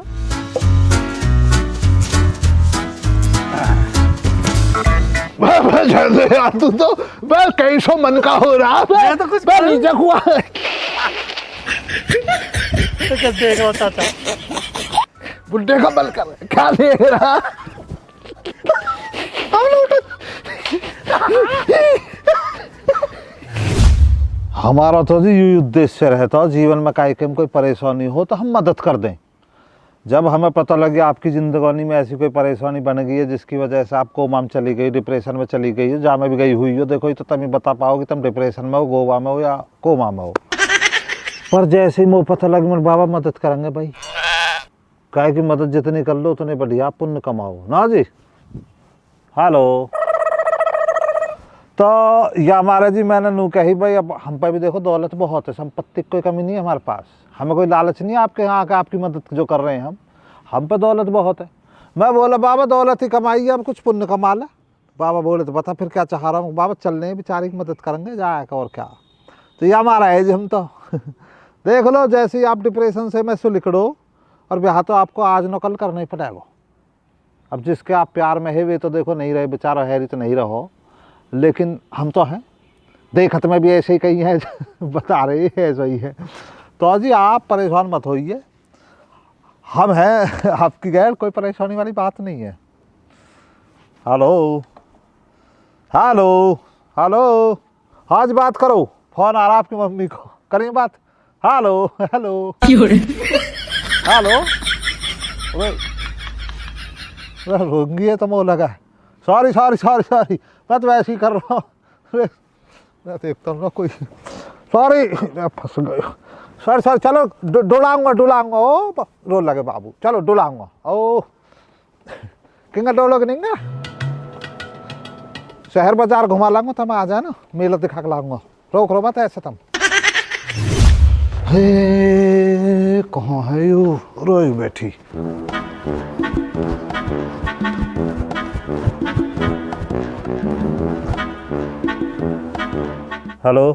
छोड़ दे यार, तू तो बस कैसो मन का हो रहा है। तो कुछ मैं नीचे हुआ तो क्या देख रहा चाचा? बुड्ढे का बल कर क्या देख रहा। हमारा तो जी यही उद्देश्य रहता है जीवन में काहे के कोई परेशानी हो तो हम मदद कर दें। जब हमें पता लगे आपकी जिंदगानी में ऐसी कोई परेशानी बन गई है जिसकी वजह से आप कोमा में चली गई, डिप्रेशन में चली गई हो, जहाँ में भी गई हुई हो, देखो ये तो तुम ही बता पाओगे तुम डिप्रेशन में हो, गोवा में हो या कोमा में हो। पर जैसे ही मुझे पता लगे मेरे बाबा मदद करेंगे भाई, काहे की मदद जितनी कर लो उतनी बढ़िया पुण्य कमाओ ना जी। हेलो, तो या हमारा जी मैंने नू कही भाई अब हम पे भी देखो दौलत बहुत है, संपत्ति की कोई कमी नहीं है हमारे पास, हमें कोई लालच नहीं है आपके यहाँ का आपकी मदद जो कर रहे हैं हम पे दौलत बहुत है। मैं बोला बाबा दौलत ही कमाई है, अब कुछ पुण्य कमा ले। बाबा बोले तो बता फिर क्या चाह रहा हूँ। बाबा चल रहे हैं बेचारे की मदद करेंगे जाएगा और क्या। तो ये हमारा है जी हम तो देख लो जैसे ही आप डिप्रेशन से मैं से निकलो और ब्याह तो आपको आज न कल करना ही पड़ेगा। अब जिसके आप प्यार में है वे तो देखो नहीं रहे, बेचारा हैरी तो नहीं रहो, लेकिन हम तो हैं देखत में भी ऐसे ही कहीं है बता रहे हैं ऐसा ही है। तो जी आप परेशान मत होइए, हम हैं आपकी गैर, कोई परेशानी वाली बात नहीं है। हेलो हेलो हेलो, आज बात करो, फोन आ रहा आपकी मम्मी को, करें बात। हेलो हेलो हेलो, रोंगी है तो मुँह लगा है। सॉरी सॉरी सॉरी सॉरी, मैं तो वैसे ही कर रहा हूँ, मैं देखता हूँ ना कोई, सॉरी फंस गए, सॉरी सॉरी। चलो डुलाऊंगा डुलाऊंगा, ओ रो लगे बाबू, चलो डुलाऊंगा। ओ किंगा डोलोगे नहीं ना, शहर बाजार घुमा लाऊंगा तुम आ जाए ना, मेला दिखा के लाऊंगा, रोक रो मत ऐसे तुम। हे कहाँ है यू, रोई बैठी। हेलो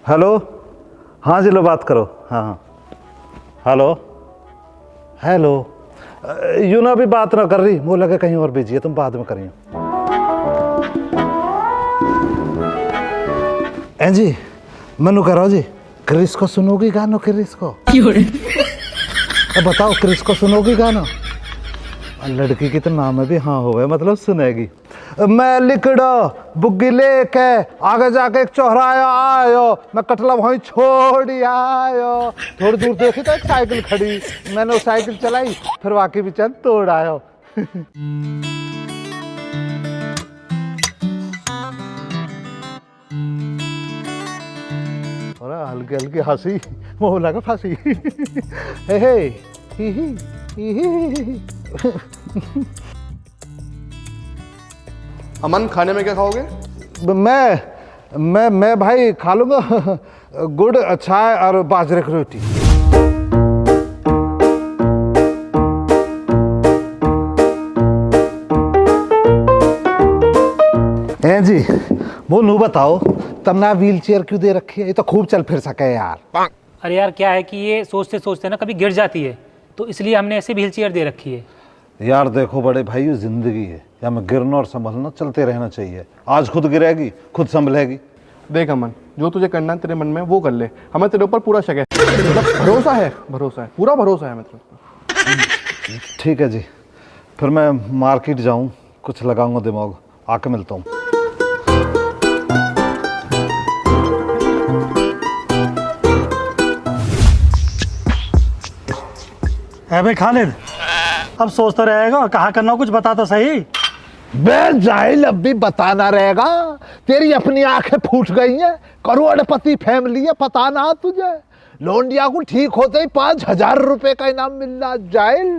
हेलो, हाँ जी लो बात करो, हाँ हाँ हेलो हेलो। यूँ ना भी बात ना कर रही, वो लगे कहीं और बिजी है, तुम बाद में करिए। एं जी मनु करो जी, क्रिस को सुनोगी गानो, क्रिस को बताओ क्रिस को सुनोगी गाना। लड़की की तो नाम है भी हाँ हो गए, मतलब सुनेगी। मैं लिकड़ो बुग्गी लेके आगे जाके एक चौराया आयो, मैं कटला वहीं छोड़ आयो। थोड़ी दूर देखी तो एक साइकिल खड़ी, मैंने वो साइकिल चलाई, फिर वाकई भी चंद तोड़ आयो। और हल्की हल्की हंसी, वो लगा फांसी। हे हे ही ही। अमन खाने में क्या खाओगे? मैं भाई खा लूँगा गुड़ चाय और बाजरे की रोटी। हैं जी वो नू बताओ तुमने व्हील चेयर क्यों दे रखी है, ये तो खूब चल फिर सके यार। अरे यार क्या है कि ये सोचते सोचते ना कभी गिर जाती है, तो इसलिए हमने ऐसे व्हील चेयर दे रखी है। यार देखो बड़े भाई ये जिंदगी है, या में गिरना और संभलना चलते रहना चाहिए। आज खुद गिरेगी खुद संभलेगी। देख अमन, जो तुझे करना है तेरे मन में वो कर ले, हमें तेरे ऊपर पूरा शक है, मतलब भरोसा है, पूरा भरोसा है मतलब। ठीक है जी, फिर मैं मार्केट जाऊँ, कुछ लगाऊंगा दिमाग, आके मिलता हूँ। है भाई खालिद, अब सोचता रहेगा कहाँ करना, कुछ बता तो सही। बे जाहिल अब भी बताना रहेगा, तेरी अपनी आंखें फूट गई हैं, करोड़पति फैमिली है, पता ना तुझे। लोंडिया को ठीक होते ही 5,000 रुपए का इनाम मिल रहा। जाहिल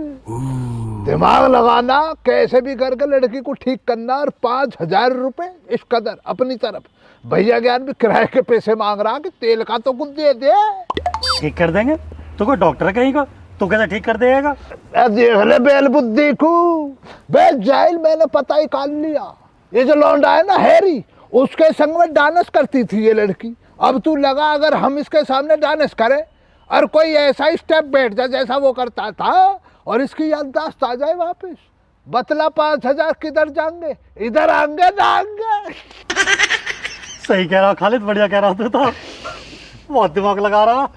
दिमाग लगाना, कैसे भी करके लड़की को ठीक करना, और 5,000 रुपए इस कदर अपनी तरफ। भैया ज्ञान भी किराए के पैसे मांग रहा कि तेल का तो कुछ दे दे। ठीक कर देंगे, तो कोई डॉक्टर है कहीं का, तो कैसे ठीक कर देगा? देख ले बेल बुद्धि को, बे जाहिल मैंने पता ही काट लिया। ये जो लौंडा है ना हैरी, उसके संग में डांस करती थी ये लड़की। अब तू लगा अगर हम इसके सामने डांस करें और कोई ऐसा ही स्टेप बैठ जाए जैसा वो करता था, और इसकी याददाश्त आ जाए वापस, बतला 5,000 किधर जाएंगे, इधर आएंगे ना आएंगे। सही कह रहा खालिद, बढ़िया कह रहा तो बहुत दिमाग लगा रहा।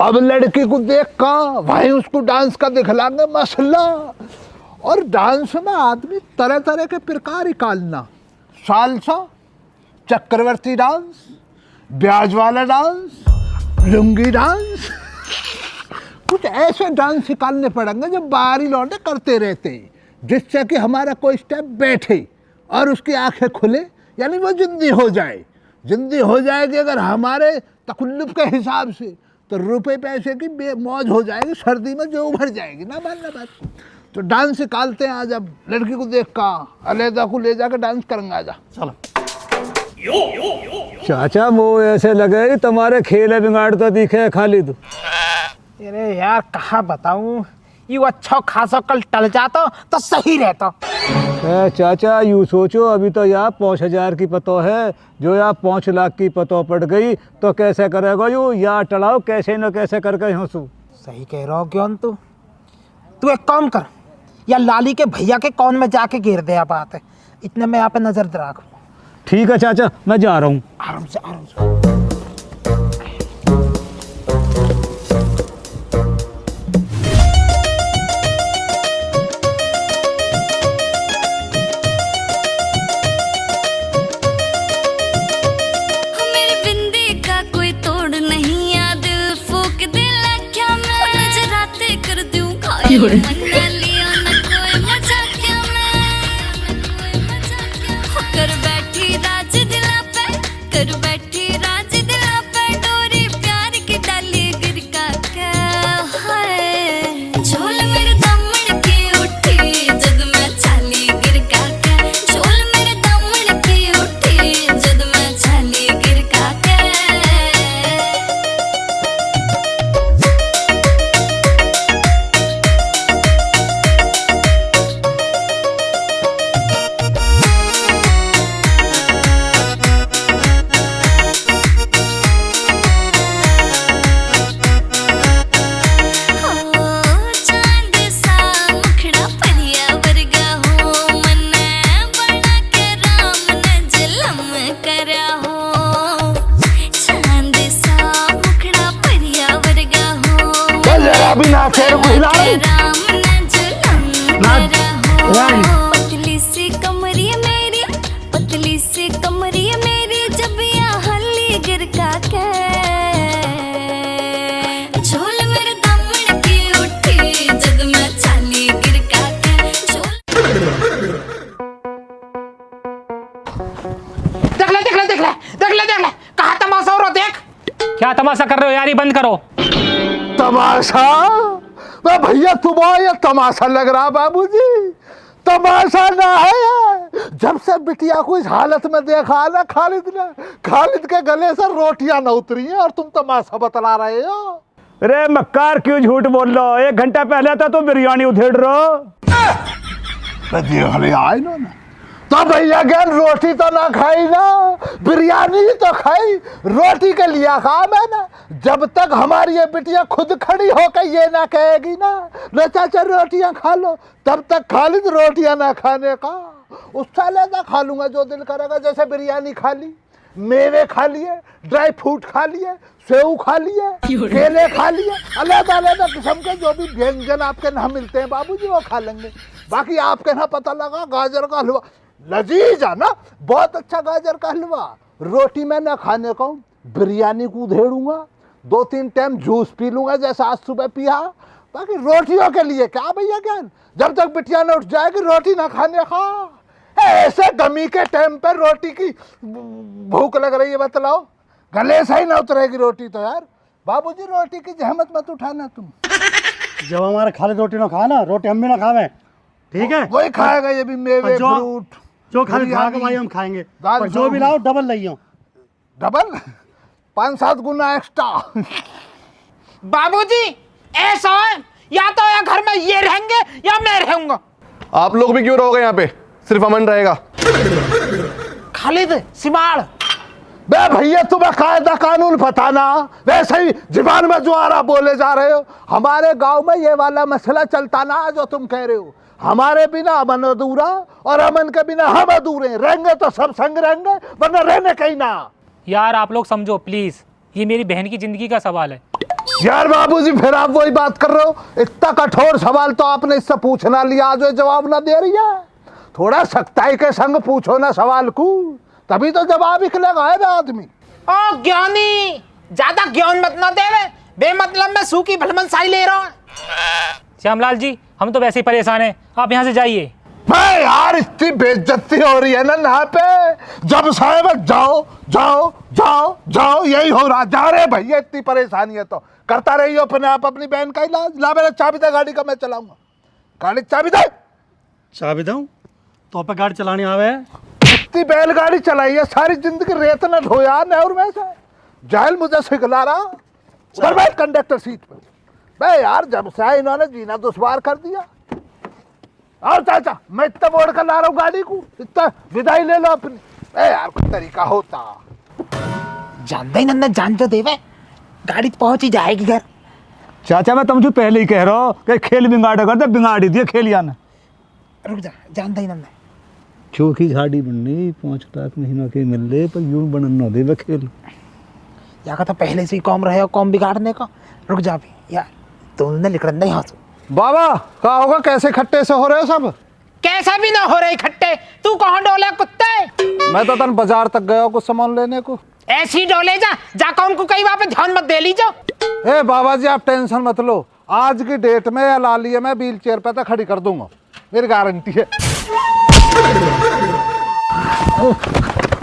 अब लड़की को देख का भाई उसको डांस का दिखलाएंगे मसला। और डांस में आदमी तरह तरह के प्रकार निकालना, सालसा, चक्रवर्ती डांस, ब्याज वाला डांस, लुंगी डांस, कुछ ऐसे डांस निकालने पड़ेंगे जो बाहरी लौंडे करते रहते हैं, जिससे कि हमारा कोई स्टेप बैठे और उसकी आंखें खुले, यानी वो जिंदी हो जाए। जिंदी हो जाएगी अगर हमारे तकल्लुफ के हिसाब से, तो रुपए पैसे की मौज हो जाएगी, सर्दी में जो उभर जाएगी ना, मानना बात को। तो डांस निकालते हैं आज। अब लड़की को देख का अलहदा को ले जाकर डांस करेंगे, आजा चलो। चाचा वो ऐसे लगे तुम्हारे खेल बिगाड़ता दिखे खालिद। अरे यार कहाँ बताऊं, यू अच्छा खासा कल टल जाता तो सही रहता। चाचा यूँ सोचो, अभी तो यहाँ 5,000 की पतो है, जो यहाँ 5 लाख की पतो पड़ गई तो कैसे करेगा यू, या टलाओ कैसे न कैसे करके हंसू। सही कह रहा हो क्यों तू एक काम कर, या लाली के भैया के कौन में जाके गिर दे बात है, इतने में यहाँ पे नजर रख। ठीक है चाचा, मैं जा रहा हूँ। आराम से आराम से। कर बैठी राज दिला पे, कर बैठी राज दिला पे, डोरी प्यार की डाली गिर का क्या है, झोल मेरे दामन की उठी जद मैं चाली गिर का क्या, झोल मेरे दामन की उठी जद मैं चाली गिर का क्या। अभी ना फेर को हिला रही। पतली सी कमरी मेरी, पतली सी कमरी मेरी, जब यहाँ हल्ली गिर का क्या, झोल मेरे दामन की उठी जद मैं चाली गिर का क्या, झोल। देख ले कहाँ तमाशा हो रहा, देख। क्या तमाशा कर रहे हो यार, ये बंद करो। तमाशा? मैं भैया तुम्हारा ये तमाशा लग रहा बाबूजी, तमाशा ना है यार। जब से बिटिया को इस हालत में देखा ना खालिद ने, खालिद के गले से रोटियां न उतरी हैं और तुम तमाशा बतला रहे हो। अरे मक्कार क्यों झूठ बोल रहे हो, 1 घंटा पहले तो तुम बिरयानी उधेड़ रहे हो। देख ले आए ना, तो भैया ज्ञान रोटी तो ना खाई ना, बिरयानी ही तो खाई, रोटी के लिया खा मैंने। जब तक हमारी ये बिटिया खुद खड़ी होकर ये ना कहेगी ना चाचा रोटियां खा लो, तब तक खालिद रोटियां ना खाने का, उससे लेना खा लूंगा जो दिल करेगा। जैसे बिरयानी खा ली, मेवे खा लिए, ड्राई फ्रूट खा लिए, सेव खा लिए, केले खा लिए, अलग-अलग किस्म के जो भी व्यंजन आपके यहाँ मिलते हैं बाबूजी वो खा लेंगे। बाकी आपके यहाँ पता लगा गाजर का हलवा लजीज है ना, बहुत अच्छा गाजर का हलवा। रोटी मैं ना खाने का हूँ, बिरयानी को उधेड़ूंगा, 2-3 टाइम जूस पी लूंगा जैसा आज सुबह पिया। बाकी रोटियों के लिए क्या भैया ज्ञान, जब तक बिटिया न उठ जाएगी रोटी ना खाने का। ऐसे गमी के टाइम पर रोटी की भूख लग रही है, बतलाओ, गले से ही ना उतरेगी रोटी तो यार। बाबूजी रोटी की जहमत मत उठाना तुम। जब हमारे खालिद रोटी ना खाए ना, रोटी हम भी ना खावे, ठीक है? वही खाएगा ये भी, मेवे फ्रूट जो खालिद खाएगा भाई हम खाएंगे, दाल पर जो भी लाओ डबल लाइयो। डबल 5-7 गुना एक्स्ट्रा। बाबूजी ऐसा है, या तो या घर में ये रहेंगे या मैं रहूंगा। आप लोग भी क्यों रहोगे यहाँ पे, सिर्फ अमन रहेगा। खालिद सिमाड़, बे भैया तुम्हें कायदा कानून पता ना, वैसे ही जुबान में जो आ रहा बोले जा रहे हो। हमारे गांव में ये वाला मसला चलता ना जो तुम कह रहे हो। हमारे बिना अमन अधूरा और अमन के बिना हम अधूरे। रहेंगे तो सब संग रहेंगे, वरना रहने कहीं ना। यार आप लोग समझो प्लीज़, ये मेरी बहन की ज़िंदगी का सवाल है। यार बाबूजी फिर आप वही बात कर रहे हो। इतना कठोर सवाल तो आपने इससे पूछना लिया, आज जवाब ना दे रही है। थोड़ा सख्ताई के संग पूछो ना सवाल को, तभी तो जवाब निकलेगा है ना आदमी। ओ ज्ञानी, ज्यादा ज्ञान मत ना देवे, बेमतलब में सूखी भलमन साई ले रहा है। श्यामलाल जी, हम तो वैसे ही परेशान हैं, आप यहाँ से जाइए। भाई यार इतनी बेइज्जती हो रही है ना यहाँ पे, जब साहब जाओ जाओ जाओ जाओ यही हो रहा। जा रहे भैया, इतनी परेशानी है तो करता रहिए अपने आप अपनी बहन का इलाज। ला मेरा चाबी दे गाड़ी का, मैं चलाऊंगा। गाड़ी चाबी दे। चाबी दूं तो पे गाड़ी चलानी आवे? इतनी बैलगाड़ी चलाई है, सारी जिंदगी रेत न ढोया नहर में से। जाहिल मुझे सिखला रहा, उधर बैठ कंडक्टर सीट पे। भाई यार जब से इन्होंने जीना दुश्वार कर दिया। और चाचा मैं इतना बोर्ड कर ला रहा हूँ गाड़ी को, इतना विदाई ले लो अपनी। यार कोई तरीका होता। जानते ही नन्ना, जान तो देवे, गाड़ी तो पहुंच ही जाएगी घर। चाचा मैं तुमसे पहले ही कह रहा हूँ कि खेल बिगाड़ कर दे, बिगाड़ी दिया खेल याना। रुक जा, जानते ही नन्ना। चौकी झाड़ी बननी 5 लाख महीना के मिल रहे, पर यूं बनन न दे खेल। या का तो पहले से ही कॉम रहे हो, कॉम बिगाड़ने का। रुक जा भी यार, तुमने लिखना नहीं हाथ। बाबा कहा होगा कैसे खट्टे से हो रहे हो सब? कैसा भी ना हो रहे खट्टे, तू कहाँ डोले कुत्ते? मैं तो तन बाजार तक गया कुछ सामान लेने को। ऐसी डोले जा, जाकर उनको कहीं वहां पे ध्यान मत दे लीजो। ए बाबा जी आप टेंशन मत लो, आज की डेट में या लालिए मैं व्हील चेयर पे तो खड़ी कर दूंगा, मेरी गारंटी है।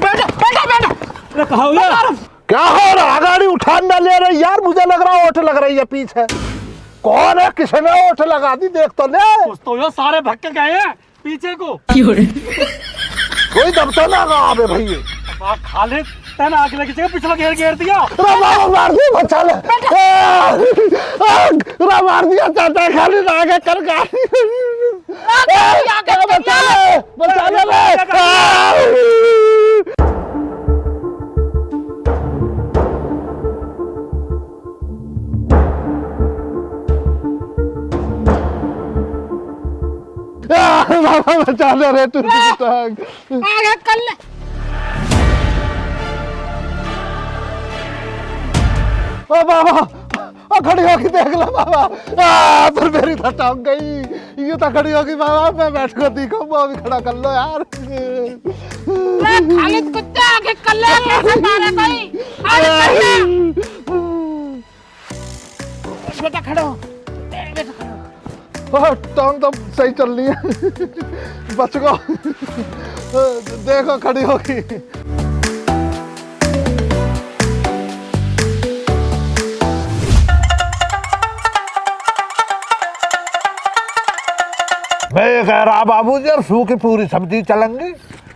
बैठो बैठो बैठो। क्या हो रहा? गाड़ी उठान ना ले रही यार, मुझे लग रहा ओठ लग रही है पीछे। कौन है, किसने ओठ लगा दी? देख तो ले। कुछ तो यो सारे भक्के गए हैं पीछे को। कोई दब तो ना आवे भैया। खालिद तेने आगे लगी जगह पिछला घेर दिया। मार दिया, बचा ले। मार दिया चाचा, खालिद आगे कर गाड़ी। बचा ले। बचा ले रे तू। आगे कर ले। ओ बाबा खड़ी होगी देख लो बाबा। फिर मेरी तो टंग गई। ये तो खड़ी होगी बाबा, मैं बैठ कर दिखाऊंगा। अभी खड़ा कर लो यार। खालिद कुत्ते आगे कर ले, कैसे मारे कोई? आगे कर ले। बेटा खड़ो, बेटा खड़ो। टंग तो सही चल रही है। बच गो। देखो खड़ी होगी। मैं ये कह रहा बाबूजी, और सू की पूरी सब्जी चलेंगी।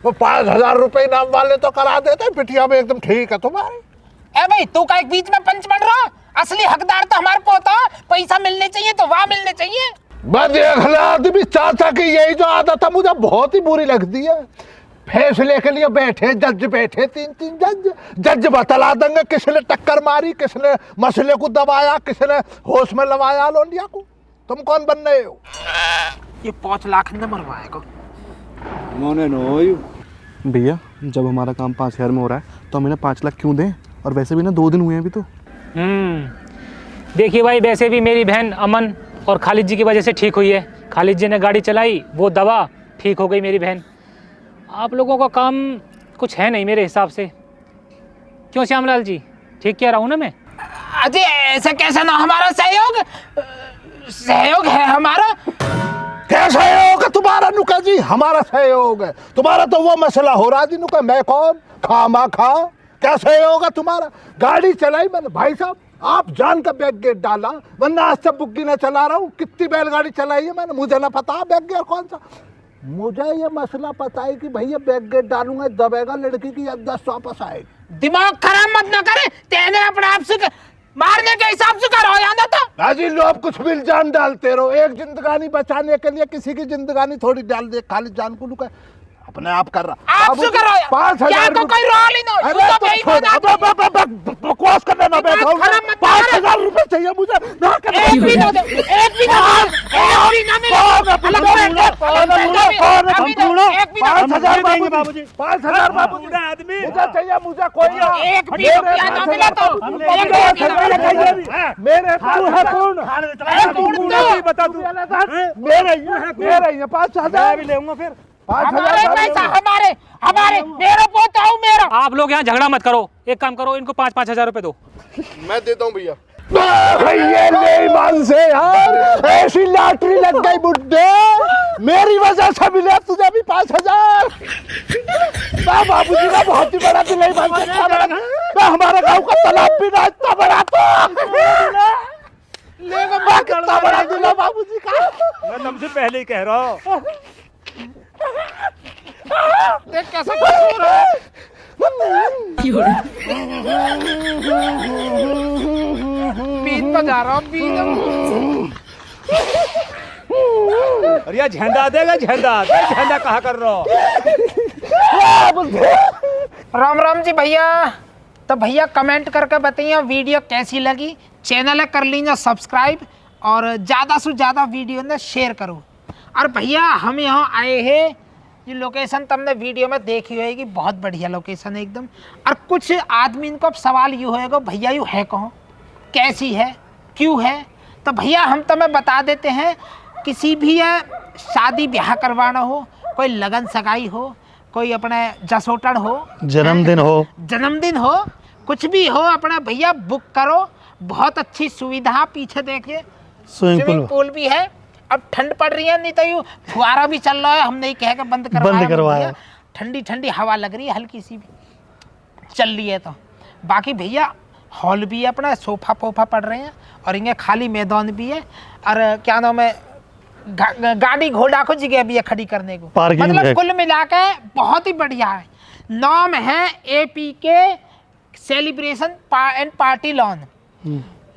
वो 5000 रुपए इनाम वाले तो करा देते, पिटिया में एकदम ठीक है तुम्हारी। ए भाई तू का एक बीच में पंच बन रहा, असली हकदार तो हमारे पोता। पैसा मिलने चाहिए तो वहाँ मिलने चाहिए। मैं देख लिया आदमी, चाचा की यही जो आदत है मुझे बहुत ही बुरी लगती है। फैसले के लिए बैठे जज, बैठे 3 जज बतला देंगे किसने टक्कर मारी, किसने मसले को दबाया, किसने होश में लवाया लोंडिया को। तुम कौन बन रहे हो? ये 5 लाख ने मरवाए को। भैया जब हमारा काम 5000 में हो रहा है तो हमें 5 लाख क्यों दें? और वैसे भी ना 2 दिन हुए हैं अभी तो। देखिए भाई, वैसे भी मेरी बहन अमन और खालिद जी की वजह से ठीक हुई है। खालिद जी ने गाड़ी चलाई, वो दवा, ठीक हो गई मेरी बहन। आप लोगों का काम कुछ है नहीं मेरे हिसाब से। क्यों श्यामलाल जी, ठीक कह रहा हूँ ना मैं? अजय ऐसा कैसा ना, हमारा सहयोग है हमारा। क्या सहयोग है तुम्हारा नुका जी? हमारा सहयोग है। तुम्हारा तो वो मसला हो रहा जी नुका, मैं कौन खामा खा। क्या सहयोग है तुम्हारा? गाड़ी चलाई मैंने भाई साहब, आप जान का बैक गेट डाला, वरना आज तक बुग्गी न चला रहा हूँ। कितनी बैलगाड़ी चलाई है मैंने, मुझे ना पता बैक गेट कौन सा। मुझे ये मसला पता है कि भैया बैक गेट डालूंगा दबेगा, लड़की की याददाश्त वापस आएगी। दिमाग खराब मत ना करे, तेने अपने आप से मारने के हिसाब से करो याद था। राजी लोग कुछ भी इल्जाम डालते रहो, एक जिंदगानी बचाने के लिए किसी की जिंदगानी थोड़ी डाल दे। खाली जान को लुका अपने आप कर रहा। आप से करो 5000 को कोई रोल ही नहीं। बकवास करने ना बैठा हूं। 5000 रुपए चाहिए मुझे। ना कर, एक भी ना दे, एक भी ना दे, एक भी ना मिले। बाबूजी 5,000 बाबूजी आदमी मुझे चाहिए, मुझे कोई एक भी रुपया ना मिला तो मेरे तू है कौन? बता तू मेरे ही 5,000 भी लेऊंगा फिर। 5,000 पैसा हमारे मेरा पोता हूँ मेरा। आप लोग यहाँ झगड़ा मत करो, एक काम करो, इनको 5-5 हजार रुपए दो। मैं देता हूँ भैया। ये बेईमान से यार, ऐसी लॉटरी लग गई बुड्ढे, मेरी वजह से मिले तुझे भी 5,000। बाबूजी का बहुत ही बड़ा दिल है, हमारे गांव का तालाब भी ना इतना बड़ा तो कितना बड़ा दिल है बाबूजी का। मैं तुमसे पहले ही कह रहा हूँ। देख कैसा हो रहा है। बीच में जा रहा हूँ, अरे यार झंडा देगा, झंडा कहाँ कर रहा हो? राम राम जी भैया। तो भैया कमेंट करके बताइए वीडियो कैसी लगी, चैनल कर लीजिए सब्सक्राइब और ज़्यादा से ज़्यादा वीडियो ने शेयर करो। और भैया हम यहाँ आए हैं, ये लोकेशन तुमने वीडियो में देखी होगी, बहुत बढ़िया लोकेशन है एकदम। और कुछ आदमी इनको अब सवाल यूँ होएगा, भैया यूँ है कहाँ, कैसी है, क्यों है? तो भैया हम तुम्हें बता देते हैं, किसी भी शादी ब्याह करवाना हो, कोई लगन सगाई हो, कोई अपने जसोटन हो, जन्मदिन हो, कुछ भी हो, अपना भैया बुक करो। बहुत अच्छी सुविधा, पीछे देखिए स्विमिंग पूल भी है। अब ठंड पड़ रही है, नहीं तो यूँ फुहारा भी चल रहा है, हम नहीं कह के बंद करवाया। ठंडी ठंडी हवा लग रही है, हल्की सी भी चल रही है। तो बाकी भैया हॉल भी है, अपना सोफा पोफा पड़ रहे हैं, और इनके खाली मैदान भी है, और क्या नाम है, गाड़ी घोड़ा को जगह भी है खड़ी करने को। मतलब कुल मिला के बहुत ही बढ़िया है। नाम है AP के celebration and party lawn.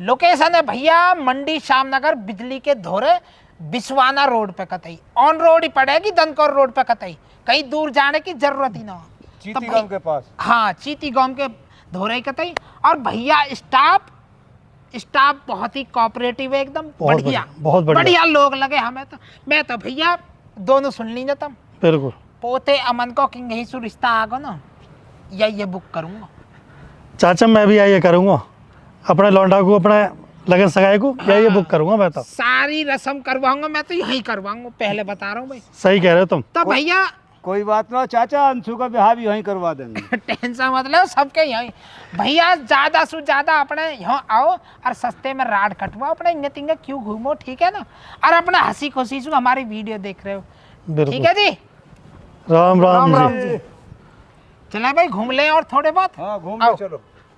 Location है भैया मंडी श्यामनगर, बिजली के धोरे, बिस्वाना रोड पे कतई, ऑन रोड ही पड़ेगी, दनकौर रोड पे कतई, कहीं दूर जाने की जरूरत ही ना हो। चीती गांव के पास। हाँ, चीती गांव के धोरे कतई। और भैया स्टाफ बहुत ही कोऑपरेटिव है, एकदम बढ़िया, बहुत बढ़िया लोग लगे हमें। तो मैं तो भैया दोनों सुन लीजिए तुम, बिल्कुल पोते अमन को किंग ही सु रिश्ता आगो ना, या ये बुक करूंगा चाचा, मैं भी ये करूंगा, अपने लौंडा को, अपने लगन सगाई को ये बुक करूंगा। मैं तो सारी रस्म करवाऊंगा, मैं तो यही करवाऊंगा, पहले बता रहा हूँ भाई। सही कह रहे हो तुम। तो भैया कोई बात ना चाचा, अंशु का ब्याह भी यहीं करवा देंगे। टेंशन मतलब सबके यहीं भैया, ज्यादा से ज्यादा अपने यहाँ आओ और सस्ते में राड कटवाओ, अपने इंगे तिंगे क्यों घूमो, ठीक है ना? और अपना हंसी खुशी से हमारी वीडियो देख रहे हो, ठीक है जी। राम राम जी। चले भाई घूम ले और थोड़े बहुत। हाँ घूम चलो।